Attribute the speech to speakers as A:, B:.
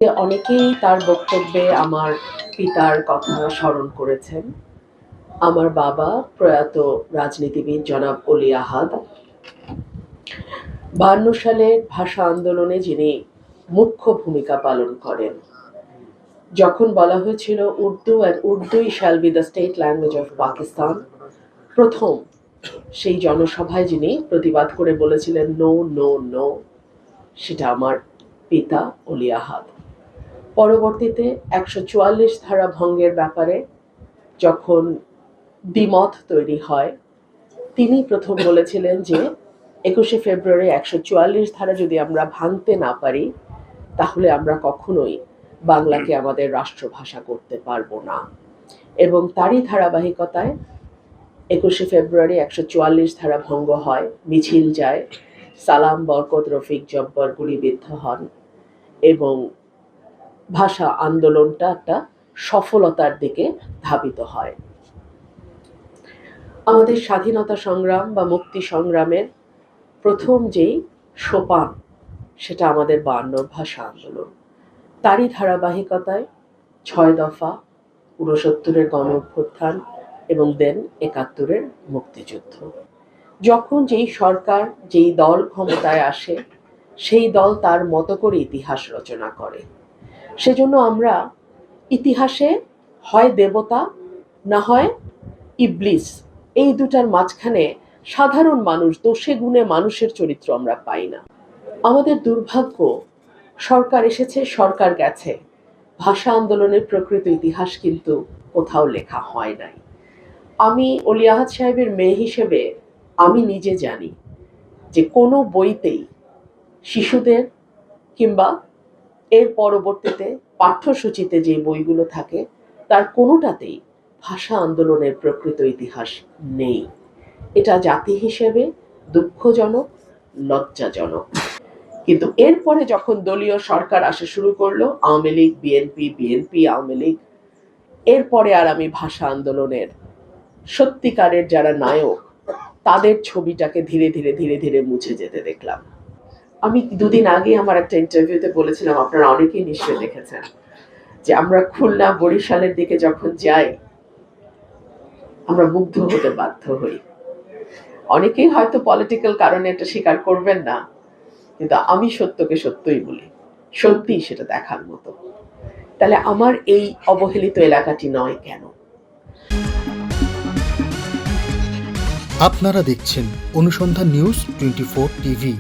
A: অনেকেই তার বক্তব্যে আমার পিতার কথা স্মরণ করেছেন। আমার বাবা প্রয়াত রাজনীতিবিদ জনাব অলি আহাদ 52 সালের ভাষা আন্দোলনে যিনি মুখ্য ভূমিকা পালন করেন। যখন বলা হয়েছিল উর্দুই shall be the state language of Pakistan, প্রথম সেই জনসভায় যিনি প্রতিবাদ করে বলেছিলেন নো নো নো, সেটা আমার পিতা অলি আহাদ। পরবর্তীতে 144 ধারা ভঙ্গের ব্যাপারে যখন দ্বিমত তৈরি হয়, তিনি প্রথম বলেছিলেন যে 21শে ফেব্রুয়ারি 144 ধারা যদি আমরা ভাঙতে না পারি, তাহলে আমরা কখনোই বাংলাকে আমাদের রাষ্ট্রভাষা করতে পারবো না। এবং তারই ধারাবাহিকতায় 21শে ফেব্রুয়ারি 144 ধারা ভঙ্গ হয়, মিছিল যায়, সালাম, বরকত, রফিক, জব্বর গুলিবিদ্ধ হন এবং ভাষা আন্দোলনটা একটা সফলতার দিকে ধাবিত হয়। আমাদের স্বাধীনতা সংগ্রাম বা মুক্তি সংগ্রামের প্রথম যেই সোপান, সেটা আমাদের 52 ভাষা আন্দোলন। তারই ধারাবাহিকতায় 6 দফা, 69-এর গণ অভ্যুত্থান এবং দেন 71-এর মুক্তিযুদ্ধ। যখন যেই সরকার, যেই দল ক্ষমতায় আসে, সেই দল তার মতো করে ইতিহাস রচনা করে। সেজন্য আমরা ইতিহাসে হয় দেবতা না হয় ইবলিস, এই দুটার মাঝখানে সাধারণ মানুষ, দোষে গুণে মানুষের চরিত্র আমরা পাই না। আমাদের দুর্ভাগ্য, সরকার এসেছে, সরকার গেছে, ভাষা আন্দোলনের প্রকৃত ইতিহাস কিন্তু কোথাও লেখা হয় নাই। আমি অলি আহাদ সাহেবের মেয়ে হিসেবে আমি নিজে জানি যে কোনো বইতেই শিশুদের কিংবা এর পরবর্তীতে পাঠ্যসূচিতে যে বইগুলো থাকে, তার কোনোটাতেই ভাষা আন্দোলনের প্রকৃত ইতিহাস নেই। এটা জাতি হিসেবে দুঃখজনক, লজ্জাজনক। কিন্তু এরপরে যখন দলীয় সরকার আসা শুরু করলো, আওয়ামী লীগ, বিএনপি, বিএনপি, আওয়ামী লীগ, এরপরে আর আমি ভাষা আন্দোলনের সত্যিকারের যারা নায়ক, তাদের ছবিটাকে ধীরে ধীরে ধীরে ধীরে মুছে যেতে দেখলাম। আমি দুদিন আগে আমার একটা ইন্টারভিউতে বলেছিলাম, আপনারা অনেকেই নিশ্চয়ই দেখেছেন, যে আমরা খুলনা, বরিশালের দিকে যখন যাই, আমরা মুগ্ধ হতে বাধ্য হই। অনেকেই হয়তো পলিটিক্যাল কারণে এটা স্বীকার করবেন না, কিন্তু আমি সত্যকে সত্যই বলি, সত্যিই সেটা দেখার মতো। তাহলে আমার এই অবহেলিত এলাকাটি নয় কেন?
B: আপনারা দেখছেন অনুসন্ধান নিউজ 24 টিভি।